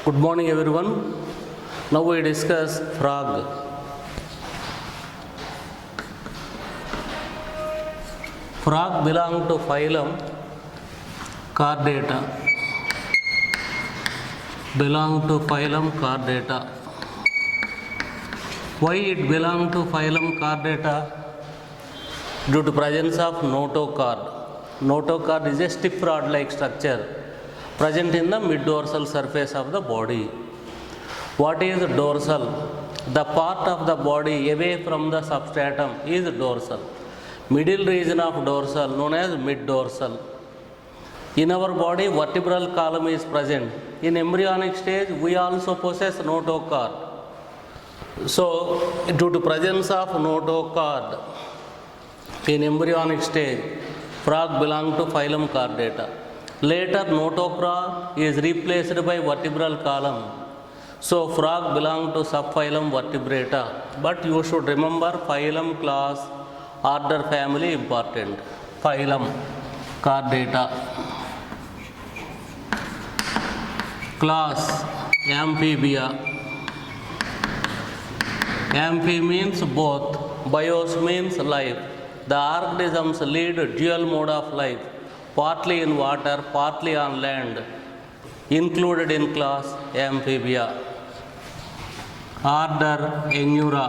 Good morning everyone. Now we discuss frog. Frog belong to phylum Chordata. Belong to phylum Chordata. Why it belong to phylum Chordata? Due to presence of notochord. Notochord is a stiff rod-like structure present in the mid-dorsal surface of the body. What is dorsal? The part of the body away from the substratum is dorsal. Middle region of dorsal known as mid-dorsal. In our body, vertebral column is present. In embryonic stage, we also possess notochord. So, due to presence of notochord in embryonic stage, frog belong to phylum Chordata. Later, notochord is replaced by vertebral column. So, frog belong to subphylum Vertebrata. But you should remember phylum, class, order, family important. Phylum Chordata. Class Amphibia. Amphi means both. Bios means life. The organisms lead dual mode of life, partly in water, partly on land, included in class Amphibia. Order Anura.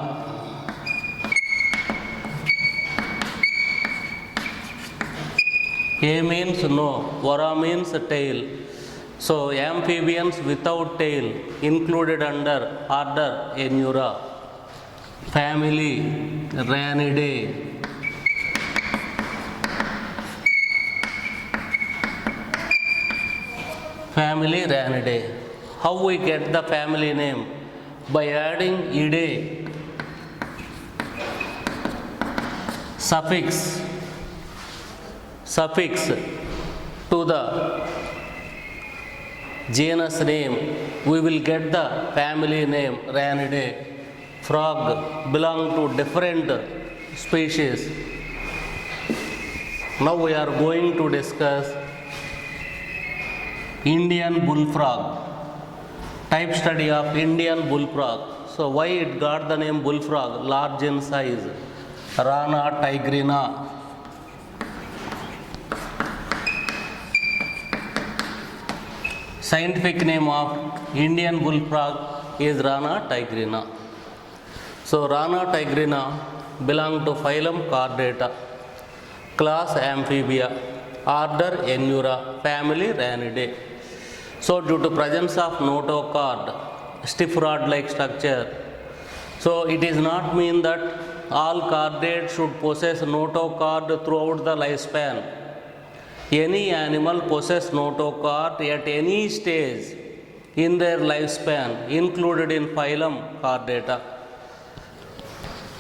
A means no, Vara means tail. So amphibians without tail included under order Anura. Family Ranidae. Family Ranidae. How we get the family name? By adding ide suffix to the genus name, we will get the family name Ranidae. Frog belong to different species. Now we are going to discuss Indian bullfrog. Type study of Indian bullfrog. So why it got the name bullfrog? Large in size. Rana tigrina. Scientific name of Indian bullfrog is Rana tigrina. So Rana tigrina belong to phylum Chordata, class Amphibia, order Anura, family Ranidae. So due to presence of notochord, stiff rod-like structure, so it is not mean that all chordates should possess notochord throughout the lifespan. Any animal possess notochord at any stage in their lifespan, included in phylum Chordata.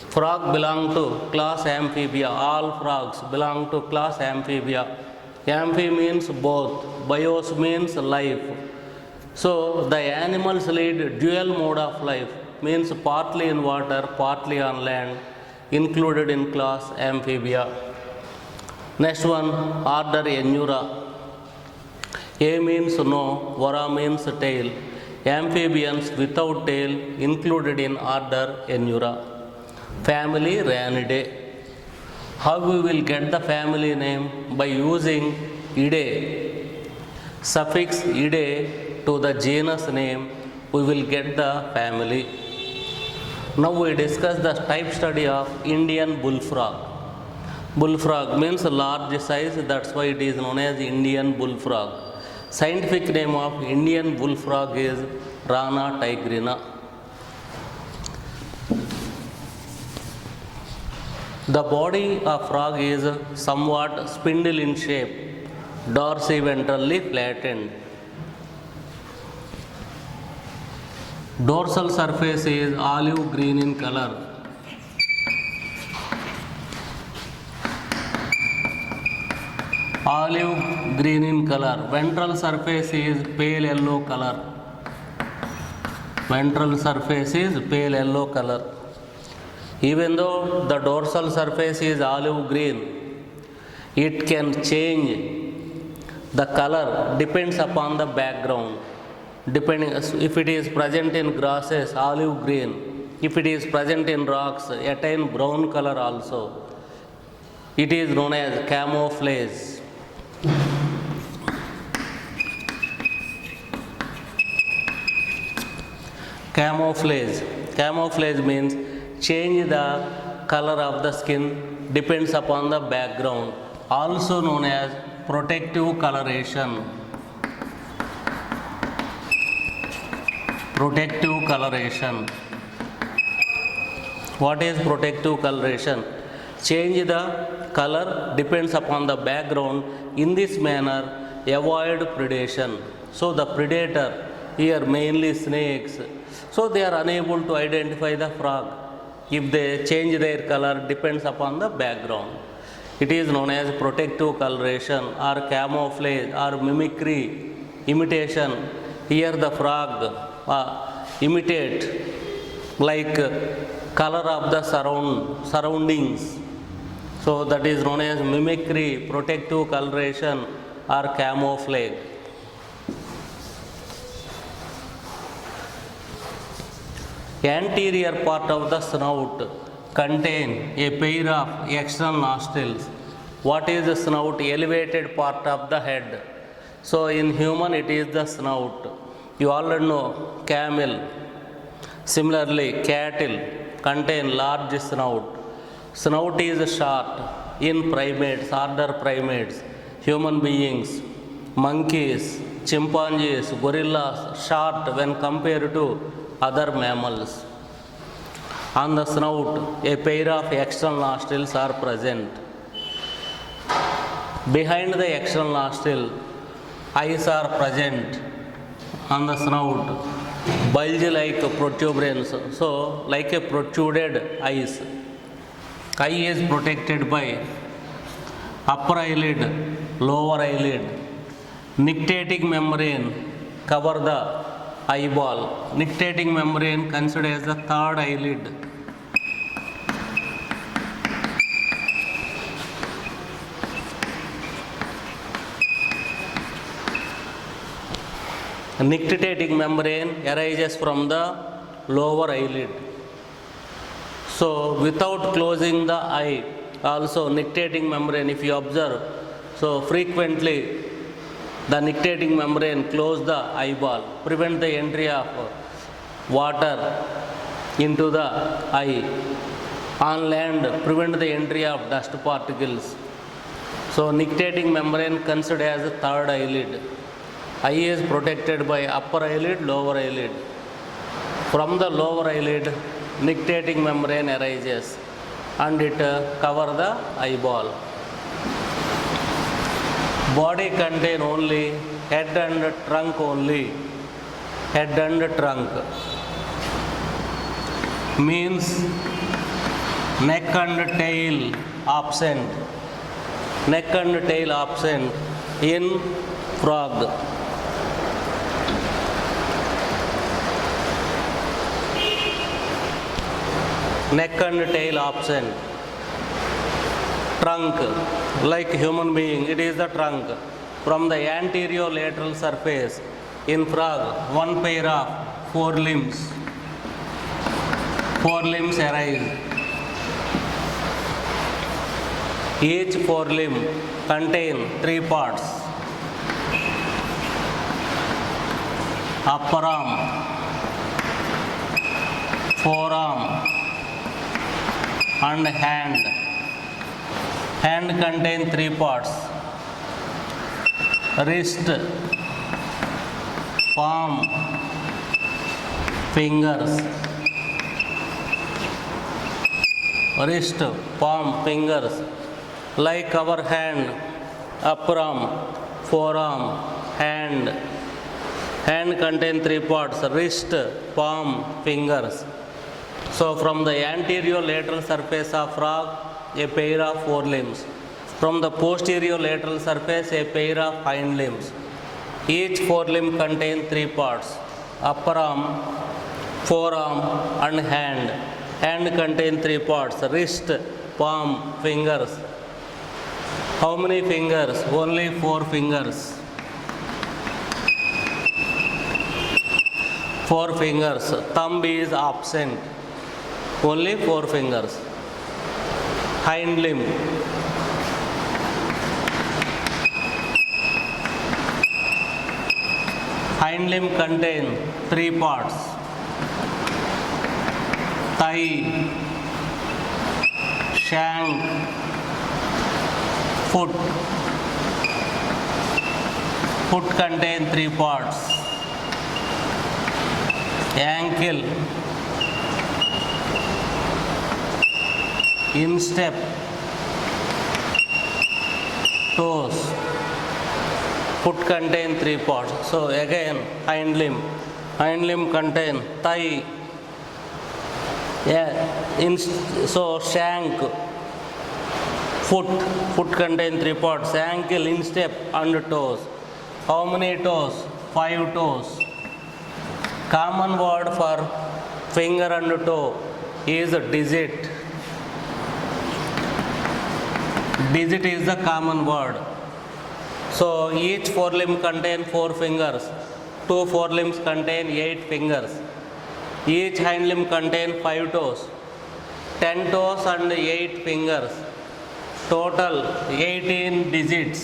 Frog belong to class Amphibia. All frogs belong to class Amphibia. Amphi means both. Bios means life. So the animals lead dual mode of life, means partly in water, partly on land, included in class Amphibia. Next one, order Anura. A means no, Vara means tail. Amphibians without tail included in order Anura. Family Ranidae. How we will get the family name? By using ide. Suffix ide to the genus name, we will get the family. Now we discuss the type study of Indian bullfrog. Bullfrog means large size, that's why it is known as Indian bullfrog. Scientific name of Indian bullfrog is Rana tigrina. The body of frog is somewhat spindle in shape, dorsiventrally flattened. Dorsal surface is olive green in color. Olive green in color. Ventral surface is pale yellow color. Ventral surface is pale yellow color. Even though the dorsal surface is olive green, it can change the color, depends upon the background. depending if it is present in grasses, olive green. If it is present in rocks, attain brown color also. It is known as camouflage. Camouflage. Camouflage means change the color of the skin depends upon the background, also known as protective coloration. Protective coloration. What is protective coloration? Change the color depends upon the background. In this manner, avoid predation. So the predator here mainly snakes. So they are unable to identify the frog if they change their color depends upon the background. It is known as protective coloration or camouflage or mimicry, imitation. Here the frog imitate like color of the surroundings. So that is known as mimicry, protective coloration or camouflage. Anterior part of the snout contain a pair of external nostrils. What is the snout? Elevated part of the head. So in human it is the snout. You already know camel. Similarly, cattle contain large snout. Snout is short in primates, order primates, human beings, monkeys, chimpanzees, gorillas, short when compared to other mammals. On the snout, a pair of external nostrils are present. Behind the external nostril, eyes are present on the snout, bulge-like protuberance, so like a protruded eyes. Eye is protected by upper eyelid, lower eyelid. Nictitating membrane cover the eyeball. Nictitating membrane considered as the third eyelid. Nictitating membrane arises from the lower eyelid. So without closing the eye, also nictitating membrane, if you observe, so frequently the nictitating membrane close the eyeball, prevent the entry of water into the eye. On land, prevent the entry of dust particles. So nictitating membrane considered as the third eyelid. Eye is protected by upper eyelid, lower eyelid. From the lower eyelid, nictitating membrane arises and it cover the eyeball. Body contain only head and trunk only. Head and trunk. Means neck and tail absent. Neck and tail absent in frog. Neck and tail absent. Trunk, like human being, it is the trunk. From the anterior lateral surface, in frog, one pair of four limbs. Four limbs arise. Each forelimb contain three parts. Upper arm, forearm, and hand. Hand contain three parts. Wrist, palm, fingers. Wrist, palm, fingers. Like our hand, upper arm, forearm, hand. Hand contain three parts. Wrist, palm, fingers. So from the anterior lateral surface of frog, a pair of forelimbs. From the posterior lateral surface, a pair of hind limbs. Each forelimb contains three parts. Upper arm, forearm and hand. Hand contains three parts. Wrist, palm, fingers. How many fingers? Only 4 fingers. 4 fingers. Thumb is absent. Only 4 fingers. Hind limb. Hind limb contain 3 parts: thigh, shank, foot. Foot contain 3 parts: ankle, instep, toes. Foot contain 3 parts. So again, hind limb. Hind limb contain thigh, so shank, foot. Foot contain 3 parts: ankle, instep, and toes. How many toes? 5 toes. Common word for finger and toe is digit. Digit is the common word. So each forelimb contain 4 fingers. 2 forelimbs contain 8 fingers. Each hind limb contain 5 toes. 10 toes and 8 fingers. Total 18 digits.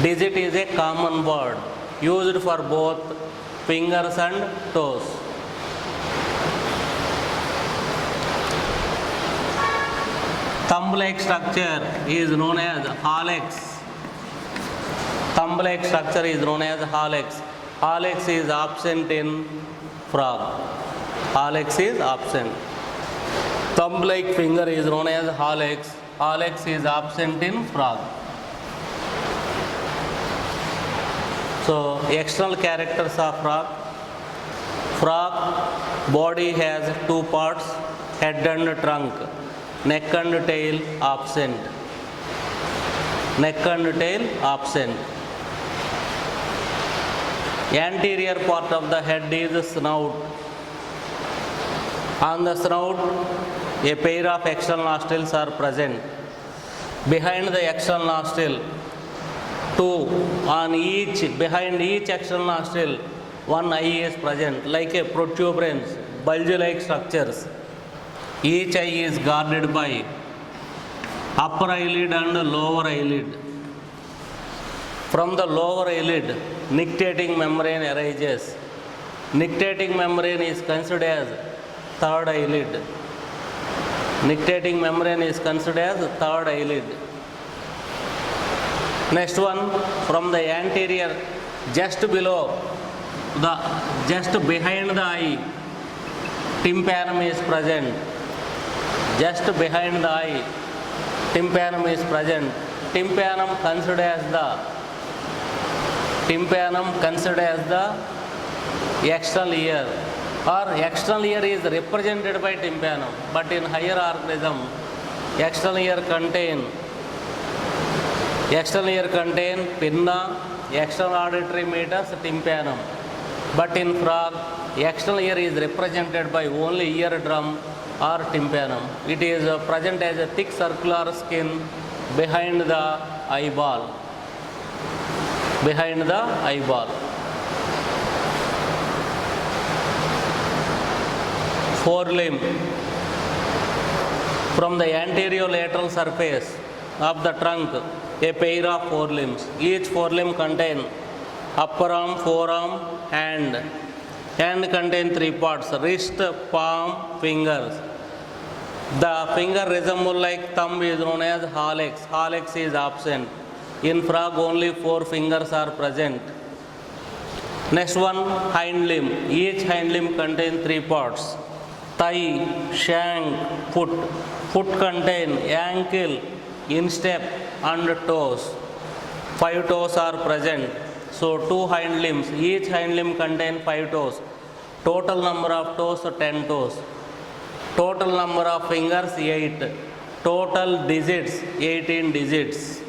Digit is a common word used for both fingers and toes. Thumb-like structure is known as hallux. Thumb-like structure is known as hallux. Hallux is absent in frog. Hallux is absent. Thumb-like finger is known as hallux. Hallux is absent in frog. So external characters of frog. Frog body has 2 parts: head and trunk. Neck and tail absent. Neck and tail absent. Anterior part of the head is snout. On the snout, a pair of external nostrils are present. Behind the external nostril, 2 on each, behind each external nostril, 1 eye is present, like a protuberance, bulge-like structures. Each eye is guarded by upper eyelid and lower eyelid. From the lower eyelid, nictitating membrane arises. Nictitating membrane is considered as third eyelid. Nictitating membrane is considered as third eyelid. Next one, from the anterior, just behind the eye, tympanum is present. Just behind the eye, tympanum is present. Tympanum considered as the external ear, or external ear is represented by tympanum. But in higher organism, external ear contain pinna, external auditory meatus, tympanum. But in frog, external ear is represented by only eardrum or tympanum. It is present as a thick circular skin behind the eyeball. Behind the eyeball. Forelimb. From the anterior-lateral surface of the trunk, a pair of forelimbs. Each forelimb contain upper arm, forearm, hand. Hand contain 3 parts: wrist, palm, fingers. The finger resemble like thumb is known as hallux. Hallux is absent. In frog, only 4 fingers are present. Next one, hind limb. Each hind limb contain 3 parts: thigh, shank, foot. Foot contain ankle, instep, and toes. 5 toes are present. So 2 hind limbs. Each hind limb contain 5 toes. Total number of toes, 10 toes. Total number of fingers, 8. Total digits, 18 digits.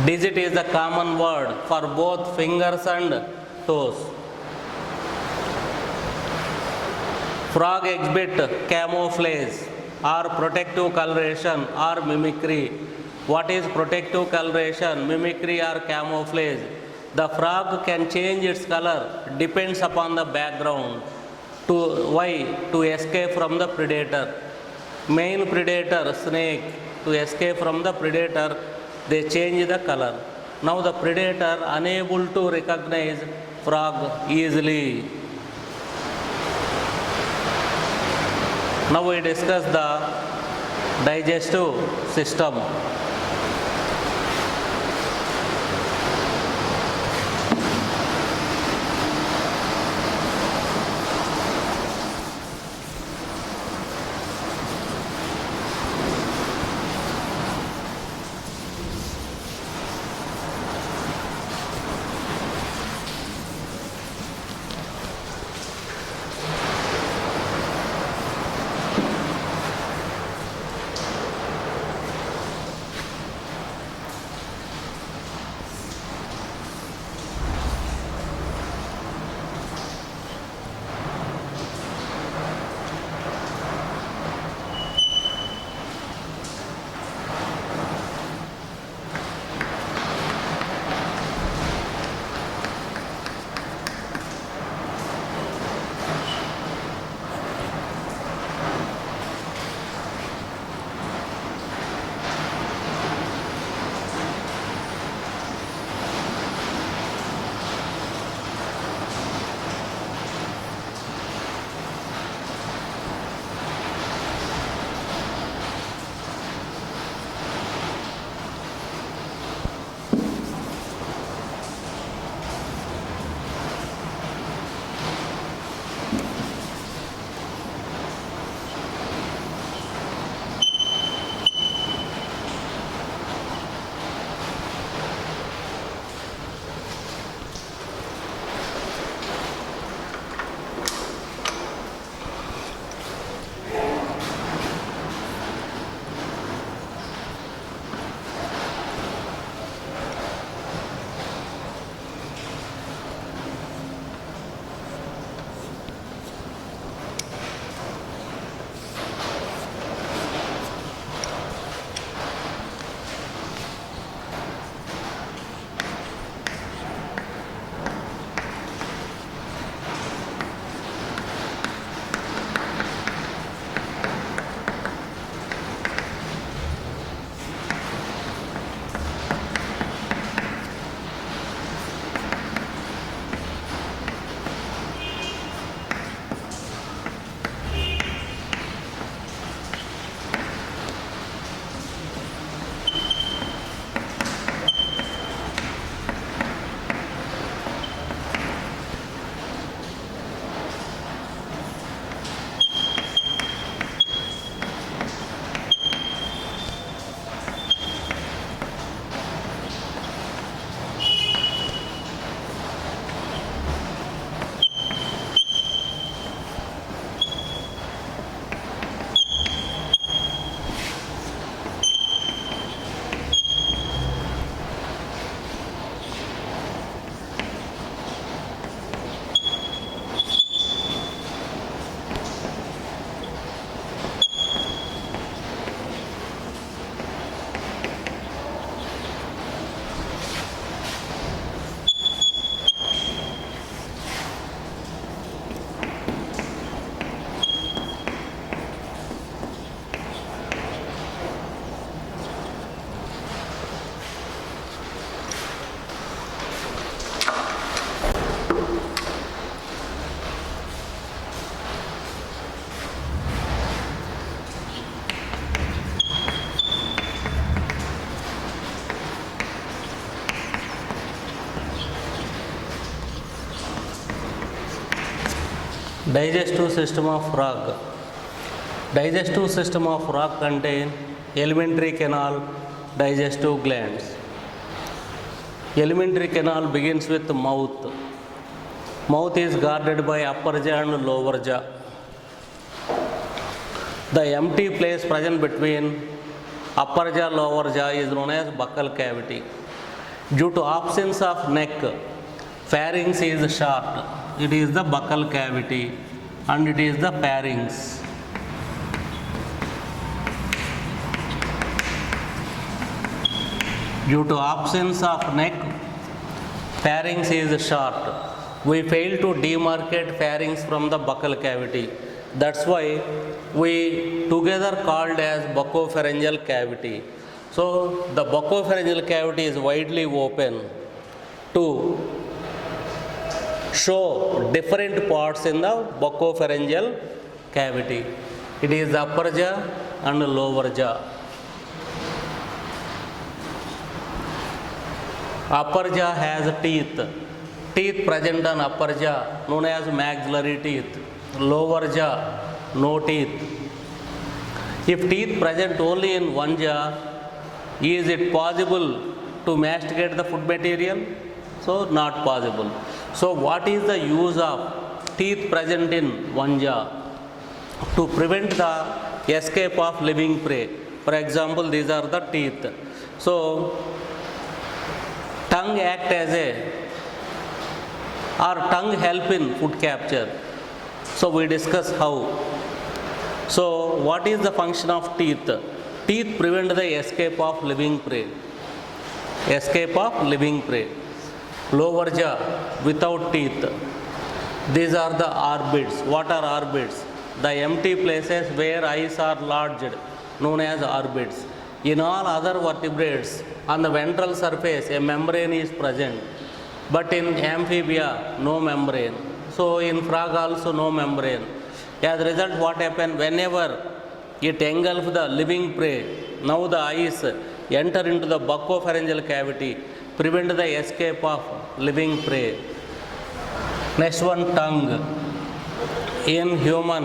Digit is the common word for both fingers and toes. Frog exhibit camouflage or protective coloration or mimicry. What is protective coloration, mimicry, or camouflage? The frog can change its color depends upon the background. To why? To escape from the predator. Main predator snake, to escape from the predator they change the color. Now the predator unable to recognize frog easily. Now we discuss the digestive system. Digestive system of frog. Digestive system of frog contain alimentary canal, digestive glands. Alimentary canal begins with mouth. Mouth is guarded by upper jaw and lower jaw. The empty place present between upper jaw and lower jaw is known as buccal cavity. Due to absence of neck, pharynx is short. It is the buccal cavity and it is the pharynx. Due to absence of neck, Pharynx is short. We fail to demarcate pharynx from the buccal cavity. That's why we together called as buccopharyngeal cavity. So the buccopharyngeal cavity is widely open to show different parts in the buccopharyngeal cavity. It is the upper jaw and lower jaw. Upper jaw has teeth. Teeth present on upper jaw known as maxillary teeth. Lower jaw, no teeth. If teeth present only in one jaw, is it possible to masticate the food material? So not possible. So what is the use of teeth present in one jaw? To prevent the escape of living prey. For example, these are the teeth. So tongue act as a, or tongue help in food capture. So we discuss how. So what is the function of teeth? Teeth prevent the escape of living prey. Escape of living prey. Lower jaw without teeth. These are the orbids. What are orbids? The empty places where eyes are lodged, known as orbids. In all other vertebrates, on the ventral surface, a membrane is present. But in amphibia, no membrane. So in frog also no membrane. As a result, what happens whenever it engulfs the living prey, now the eyes enter into the buccopharyngeal cavity, prevent the escape of living prey. Next one, tongue. In human,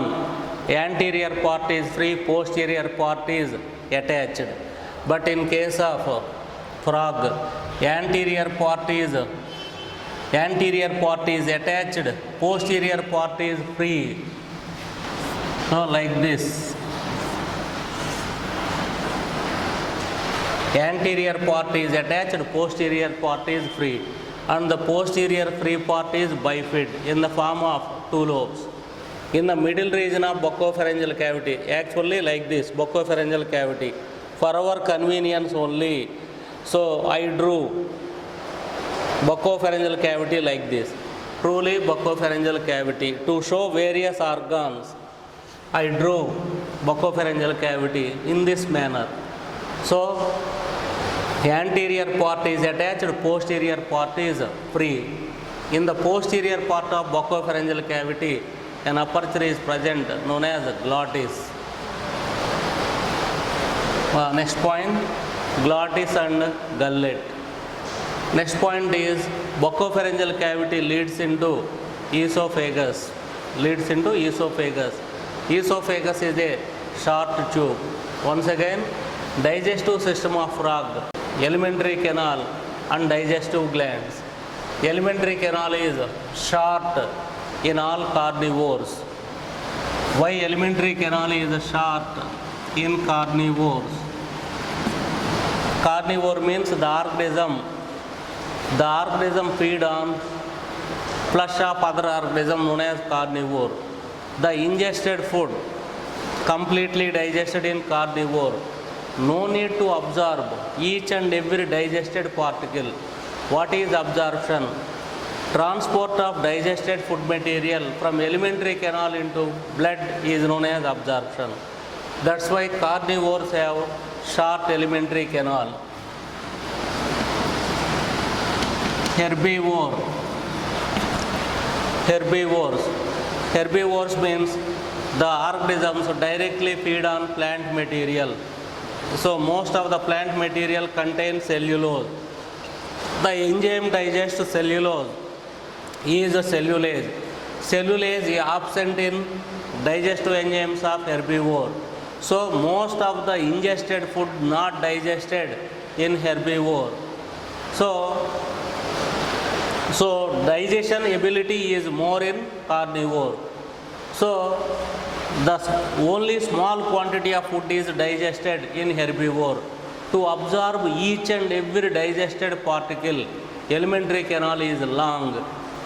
anterior part is free, posterior part is attached. But in case of frog, anterior part is attached, posterior part is free. So like this. Anterior part is attached, posterior part is free. And the posterior free part is bifid in the form of two lobes. In the middle region of buccopharyngeal cavity, actually like this, buccopharyngeal cavity. For our convenience only, so I drew buccopharyngeal cavity like this. Truly buccopharyngeal cavity. To show various organs, I drew buccopharyngeal cavity in this manner. So anterior part is attached, posterior part is free. In the posterior part of buccopharyngeal cavity, an aperture is present known as glottis. Next point, glottis and gullet. Next point is buccopharyngeal cavity leads into esophagus. Leads into esophagus. Esophagus is a short tube. Once again, digestive system of frog, alimentary canal and digestive glands. Alimentary canal is short in all carnivores. Why alimentary canal is short in carnivores? Carnivore means the organism feed on flesh of other organism known as carnivore. The ingested food completely digested in carnivore. No need to absorb each and every digested particle. What is absorption? Transport of digested food material from alimentary canal into blood is known as absorption. That's why carnivores have short alimentary canal. Herbivores means the organisms directly feed on plant material. So most of the plant material contains cellulose. The enzyme digests cellulose is a cellulase. Cellulase is absent in digestive enzymes of herbivore. So most of the ingested food not digested in herbivore. So digestion ability is more in carnivore. So the only small quantity of food is digested in herbivore. To absorb each and every digested particle, alimentary canal is long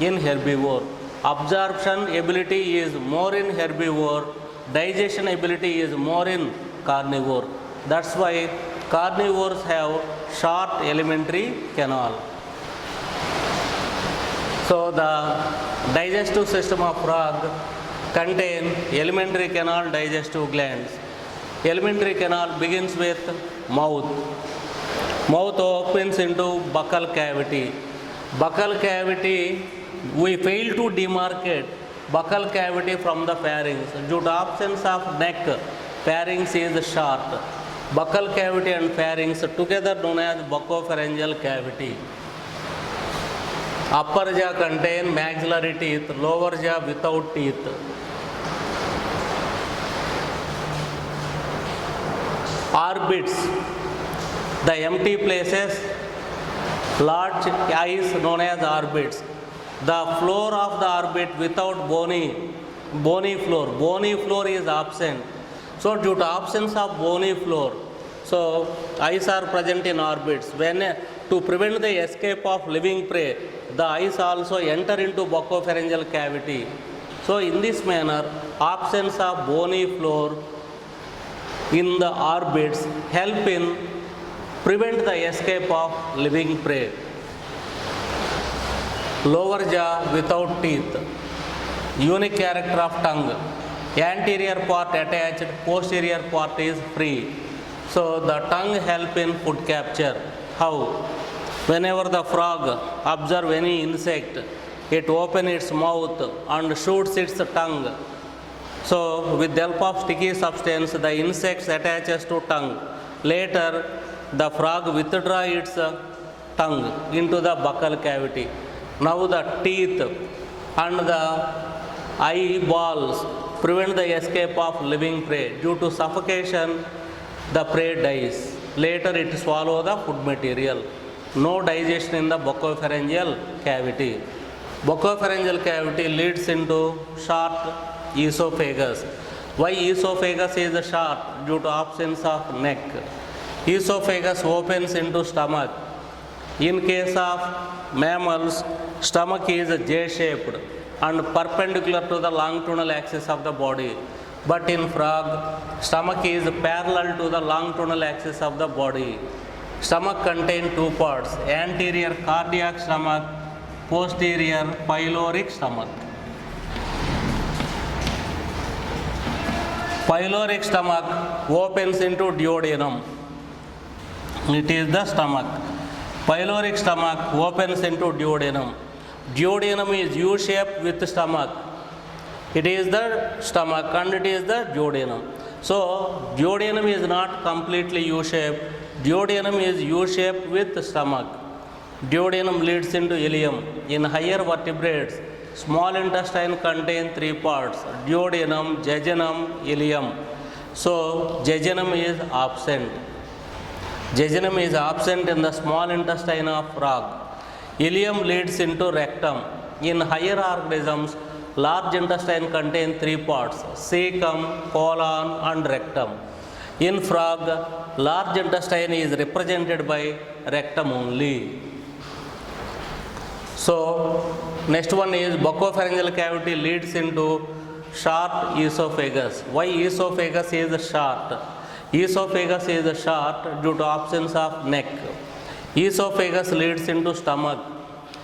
in herbivore. Absorption ability is more in herbivore. Digestion ability is more in carnivore. That's why carnivores have short alimentary canal. So the digestive system of frog contain alimentary canal, digestive glands. Alimentary canal begins with mouth. Mouth opens into buccal cavity. Buccal cavity, we fail to demarcate buccal cavity from the pharynx. Due to absence of neck, pharynx is short. Buccal cavity and pharynx together known as buccopharyngeal cavity. Upper jaw contain maxillary teeth, lower jaw without teeth. Orbits, the empty places, large eyes known as orbits. The floor of the orbit without bony floor. Bony floor is absent. So due to absence of bony floor, so eyes are present in orbits. When to prevent the escape of living prey, the eyes also enter into buccopharyngeal cavity. So in this manner, absence of bony floor in the orbits help in prevent the escape of living prey. Lower jaw without teeth. Unique character of tongue. Anterior part attached, posterior part is free. So the tongue help in food capture. How? Whenever the frog observe any insect, it open its mouth and shoots its tongue. So with the help of sticky substance, the insect attaches to tongue. Later, the frog withdraw its tongue into the buccal cavity. Now the teeth and the eyeballs prevent the escape of living prey. Due to suffocation, the prey dies. Later it swallow the food material. No digestion in the buccopharyngeal cavity. Buccopharyngeal cavity leads into short esophagus. Why esophagus is short? Due to absence of neck. Esophagus opens into stomach. In case of mammals, stomach is J-shaped and perpendicular to the longitudinal axis of the body. But in frog, stomach is parallel to the longitudinal axis of the body. Stomach contains two parts, anterior cardiac stomach, posterior pyloric stomach. Pyloric stomach opens into duodenum. It is the stomach. Pyloric stomach opens into duodenum. Duodenum is U-shaped with stomach. It is the stomach and it is the duodenum. So, duodenum is not completely U-shaped. Duodenum is U-shaped with stomach. Duodenum leads into ileum. In higher vertebrates, small intestine contains three parts: duodenum, jejunum, ileum. So, jejunum is absent. Jejunum is absent in the small intestine of frog. Ileum leads into rectum. In higher organisms, large intestine contains three parts: cecum, colon, and rectum. In frog, large intestine is represented by rectum only. So, next one is buccopharyngeal cavity leads into short esophagus. Why esophagus is short? Esophagus is short due to absence of neck. Esophagus leads into stomach.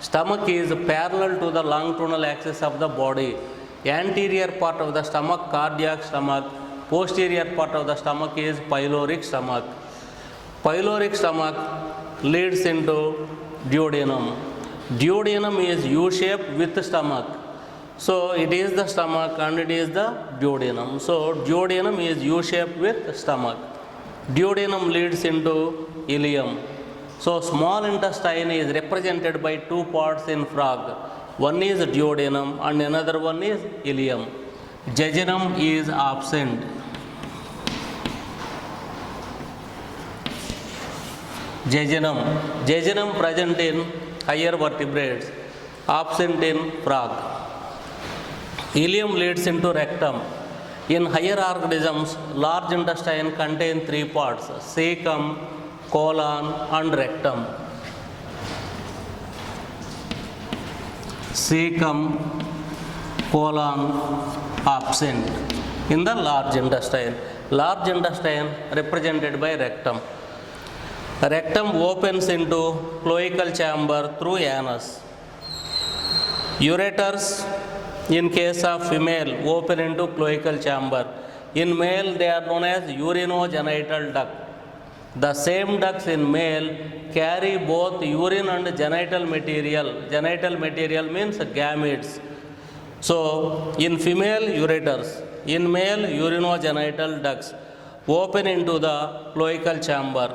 Stomach is parallel to the longitudinal axis of the body. Anterior part of the stomach, cardiac stomach. Posterior part of the stomach is pyloric stomach. Pyloric stomach leads into duodenum. Duodenum is U-shaped with stomach. So it is the stomach and it is the duodenum. So duodenum is U-shaped with stomach. Duodenum leads into ileum. So small intestine is represented by two parts in frog. One is duodenum and another one is ileum. Jejunum is absent. Jejunum present in higher vertebrates, absent in frog. Ileum leads into rectum. In higher organisms, large intestine contains three parts: cecum, colon, and rectum. Cecum, colon, absent in the large intestine. Large intestine represented by rectum. Rectum opens into cloacal chamber through anus. Ureters, in case of female, open into cloacal chamber. In male, they are known as urinogenital duct. The same ducts in male carry both urine and genital material. Genital material means gametes. So, in female, ureters. In male, urinogenital ducts open into the cloacal chamber.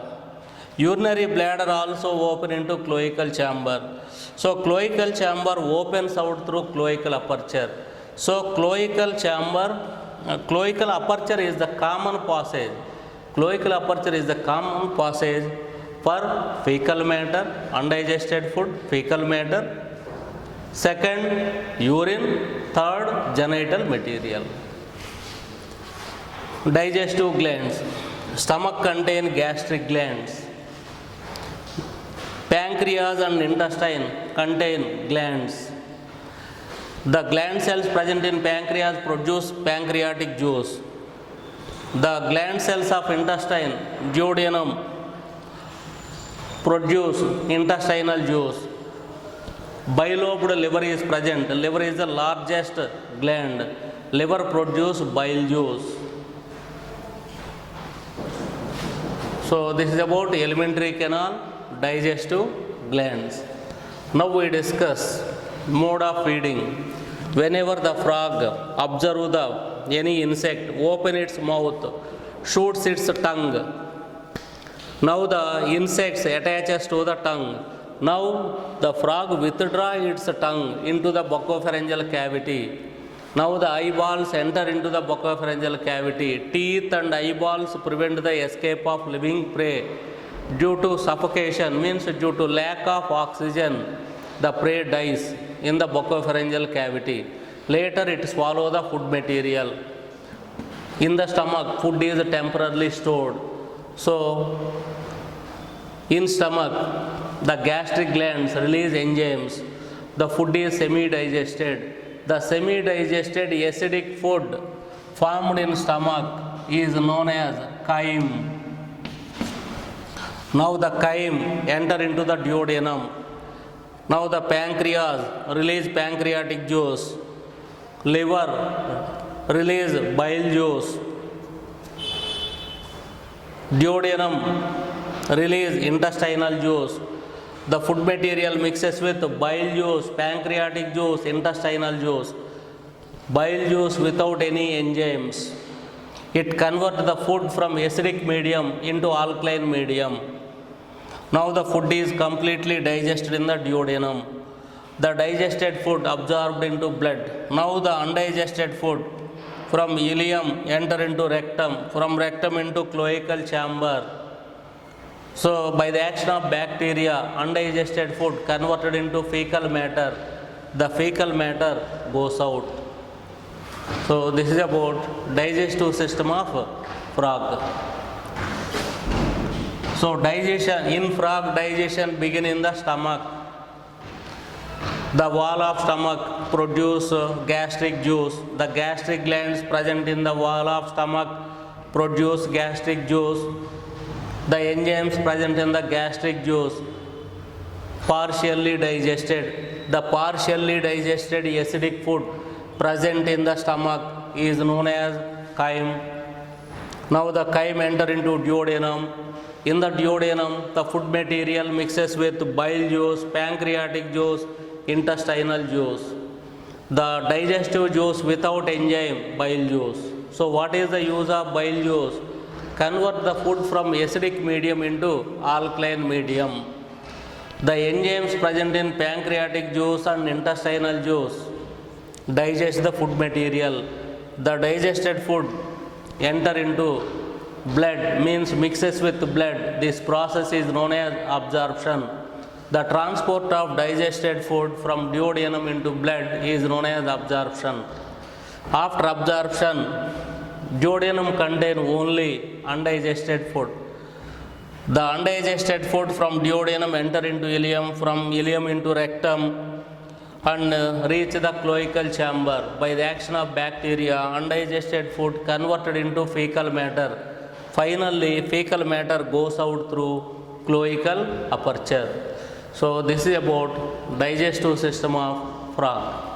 Urinary bladder also open into cloacal chamber. So, cloacal chamber opens out through cloacal aperture. So, cloacal chamber, cloacal aperture is the common passage. Cloacal aperture is the common passage for fecal matter, undigested food, fecal matter. Second, urine. Third, genital material. Digestive glands. Stomach contain gastric glands. Pancreas and intestine contain glands. The gland cells present in pancreas produce pancreatic juice. The gland cells of intestine, duodenum, produce intestinal juice. Bilobed liver is present. Liver is the largest gland. Liver produce bile juice. So this is about alimentary canal, digestive glands. Now we discuss mode of feeding. Whenever the frog observe any insect, open its mouth, shoots its tongue. Now the insect attaches to the tongue. Now the frog withdraw its tongue into the buccopharyngeal cavity. Now the eyeballs enter into the buccopharyngeal cavity. Teeth and eyeballs prevent the escape of living prey. Due to suffocation, means due to lack of oxygen, the prey dies in the buccopharyngeal cavity. Later it swallows the food material. In the stomach, food is temporarily stored. So, in stomach, the gastric glands release enzymes. The food is semi-digested. The semi-digested acidic food formed in stomach is known as chyme. Now the chyme enter into the duodenum. Now the pancreas release pancreatic juice. Liver release bile juice. Duodenum release intestinal juice. The food material mixes with bile juice, pancreatic juice, intestinal juice. Bile juice without any enzymes. It converts the food from acidic medium into alkaline medium. Now the food is completely digested in the duodenum. The digested food absorbed into blood. Now the undigested food from ileum enter into rectum, from rectum into cloacal chamber. So by the action of bacteria, undigested food converted into fecal matter. The fecal matter goes out. So this is about digestive system of frog. So digestion, in frog digestion begin in the stomach. The wall of stomach produce gastric juice. The gastric glands present in the wall of stomach produce gastric juice. The enzymes present in the gastric juice partially digested. The partially digested acidic food present in the stomach is known as chyme. Now the chyme enter into duodenum. In the duodenum, the food material mixes with bile juice, pancreatic juice, intestinal juice. The digestive juice without enzyme, bile juice. So what is the use of bile juice? Convert the food from acidic medium into alkaline medium. The enzymes present in pancreatic juice and intestinal juice digest the food material. The digested food enter into blood, means mixes with blood. This process is known as absorption. The transport of digested food from duodenum into blood is known as absorption. After absorption, duodenum contain only undigested food. The undigested food from duodenum enter into ileum, from ileum into rectum and reach the cloacal chamber. By the action of bacteria, undigested food converted into fecal matter. Finally, fecal matter goes out through cloacal aperture. So this is about digestive system of frog.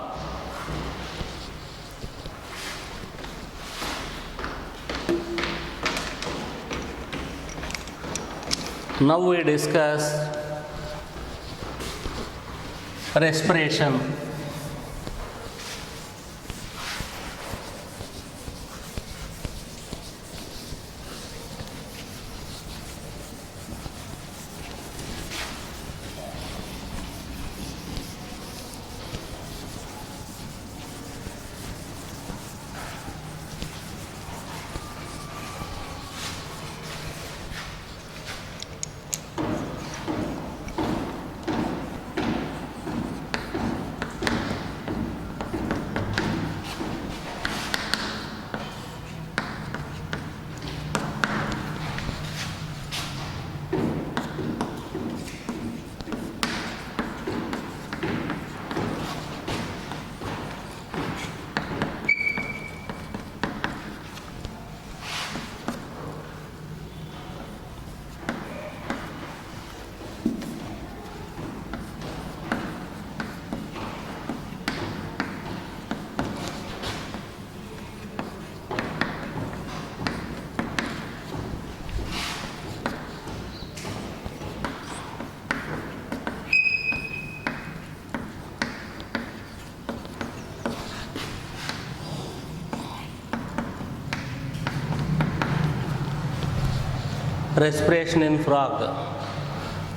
Now we discuss respiration. Respiration in frog.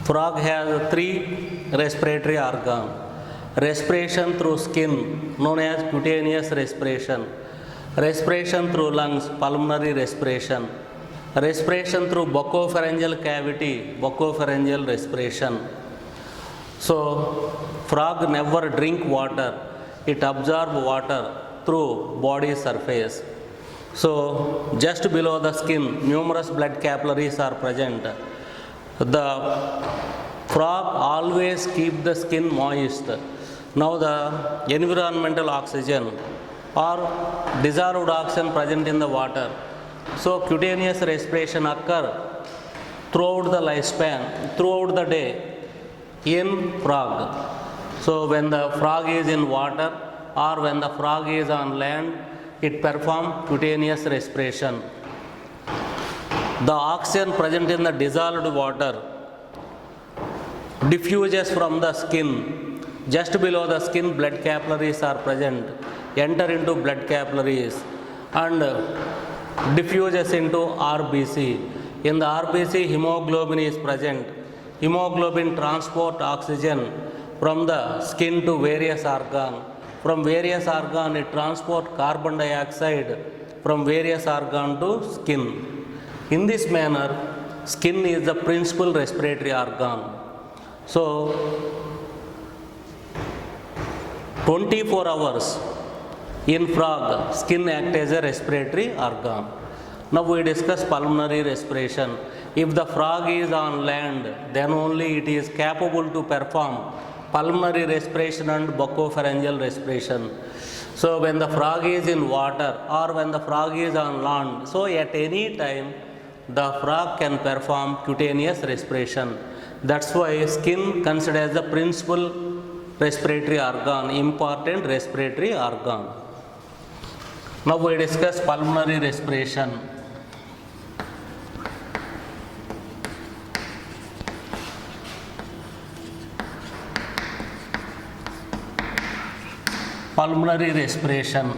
Frog has three respiratory organs. Respiration through skin, known as cutaneous respiration. Respiration through lungs, pulmonary respiration. Respiration through buccopharyngeal cavity, buccopharyngeal respiration. So, frog never drink water. It absorbs water through body surface. So, just below the skin, numerous blood capillaries are present. The frog always keep the skin moist. Now, the environmental oxygen or dissolved oxygen present in the water. So, cutaneous respiration occur throughout the lifespan, throughout the day in frog. So, when the frog is in water or when the frog is on land, it performs cutaneous respiration. The oxygen present in the dissolved water diffuses from the skin. Just below the skin, blood capillaries are present, enter into blood capillaries and diffuses into RBC. In the RBC, hemoglobin is present. Hemoglobin transport oxygen from the skin to various organs. From various organs, it transports carbon dioxide from various organs to skin. In this manner, skin is the principal respiratory organ. So, 24 hours in frog, skin acts as a respiratory organ. Now we discuss pulmonary respiration. If the frog is on land, then only it is capable to perform pulmonary respiration and buccopharyngeal respiration. So when the frog is in water or when the frog is on land, so at any time the frog can perform cutaneous respiration. That's why skin considered as the principal respiratory organ, important respiratory organ. Now we discuss pulmonary respiration. Pulmonary respiration.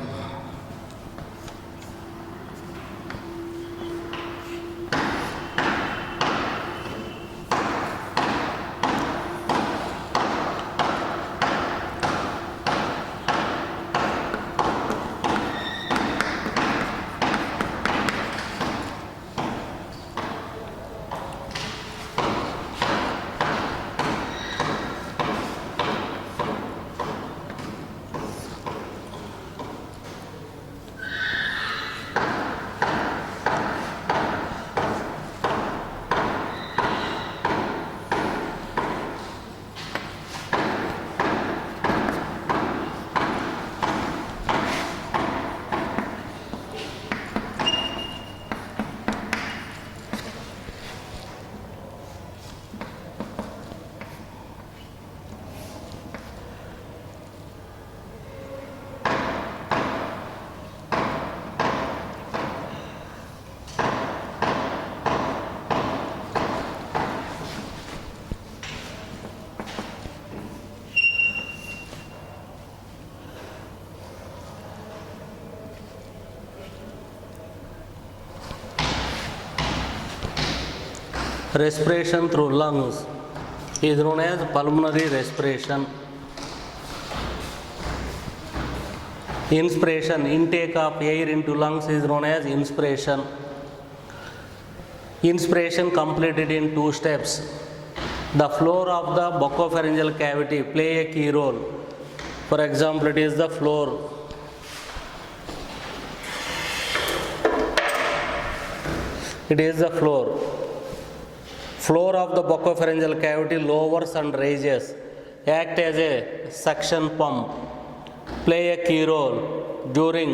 respiration through lungs is known as pulmonary respiration. Inspiration, intake of air into lungs is known as inspiration. Inspiration completed in 2 steps. The floor of the buccopharyngeal cavity play a key role. For example, it is the floor. It is the floor. Floor of the buccopharyngeal cavity lowers and raises, act as a suction pump, play a key role during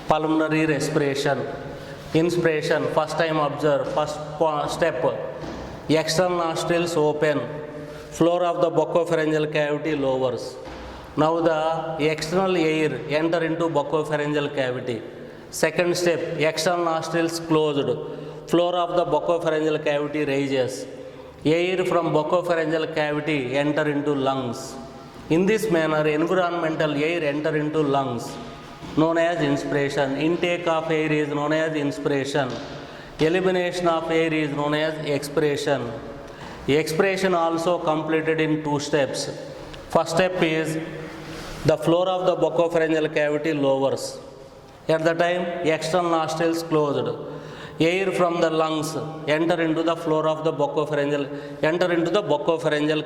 pulmonary respiration. Inspiration, first time observe, first step, external nostrils open, floor of the buccopharyngeal cavity lowers. Now the external air enter into buccopharyngeal cavity. Second step, external nostrils closed, floor of the buccopharyngeal cavity raises. Air from buccopharyngeal cavity enter into lungs. In this manner, environmental air enter into lungs, known as inspiration. Intake of air is known as inspiration. Elimination of air is known as expiration. Expiration also completed in 2 steps. First step is the floor of the buccopharyngeal cavity lowers. At the time, external nostrils closed. Air from the lungs enter into the floor of the buccopharyngeal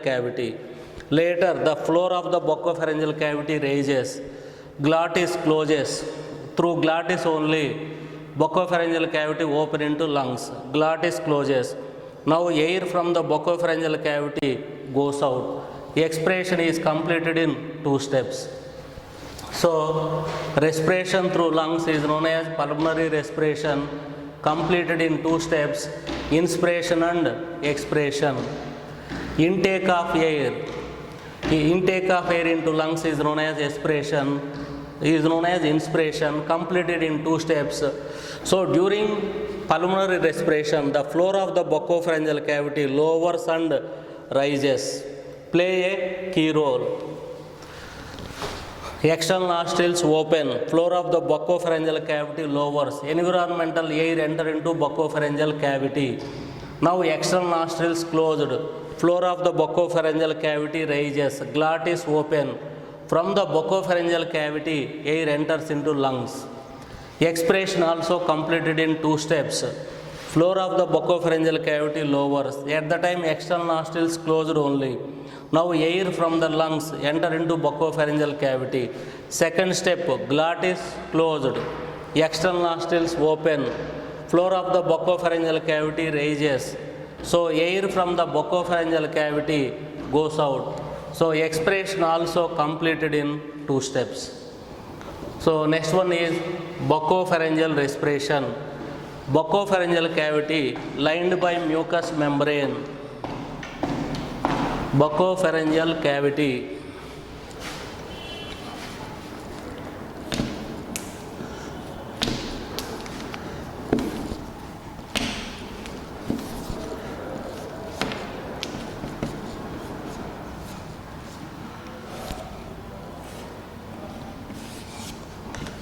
cavity. Later, the floor of the buccopharyngeal cavity raises. Glottis closes. Through glottis only, buccopharyngeal cavity open into lungs. Glottis closes. Now air from the buccopharyngeal cavity goes out. Expiration is completed in 2 steps. So, respiration through lungs is known as pulmonary respiration, completed in 2 steps, inspiration and expiration. Intake of air into lungs is known as inspiration, completed in 2 steps. So, during pulmonary respiration, the floor of the buccopharyngeal cavity lowers and rises, play a key role. External nostrils open, floor of the buccopharyngeal cavity lowers, environmental air enter into buccopharyngeal cavity. Now external nostrils closed, floor of the buccopharyngeal cavity raises, glottis open. From the buccopharyngeal cavity, air enters into lungs. Expiration also completed in 2 steps. Floor of the buccopharyngeal cavity lowers. At the time, external nostrils closed only. Now air from the lungs enter into buccopharyngeal cavity. Second step, glottis closed. External nostrils open. Floor of the buccopharyngeal cavity raises. So air from the buccopharyngeal cavity goes out. So expiration also completed in 2 steps. So next one is buccopharyngeal respiration. Buccopharyngeal cavity lined by mucous membrane. Buccopharyngeal cavity.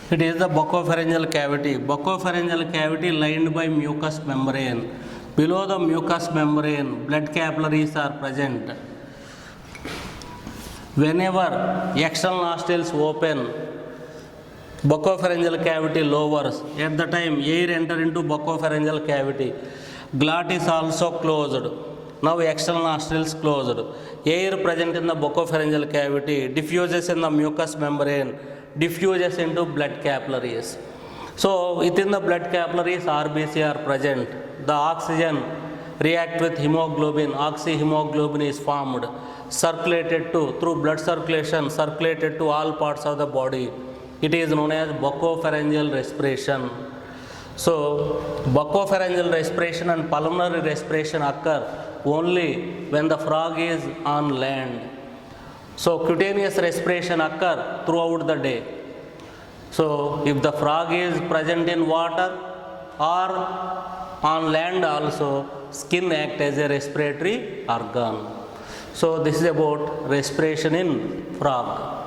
It is the buccopharyngeal cavity. Buccopharyngeal cavity lined by mucous membrane. Below the mucous membrane, blood capillaries are present. Whenever external nostrils open, buccopharyngeal cavity lowers. At the time, air enter into buccopharyngeal cavity. Glottis also closed. Now external nostrils closed. Air present in the buccopharyngeal cavity diffuses in the mucous membrane, diffuses into blood capillaries. So within the blood capillaries, RBC are present. The oxygen react with hemoglobin. Oxyhemoglobin is formed, circulated through blood circulation, circulated to all parts of the body. It is known as buccopharyngeal respiration. So buccopharyngeal respiration and pulmonary respiration occur only when the frog is on land. So cutaneous respiration occur throughout the day. So if the frog is present in water or on land also, skin act as a respiratory organ. So this is about respiration in frog.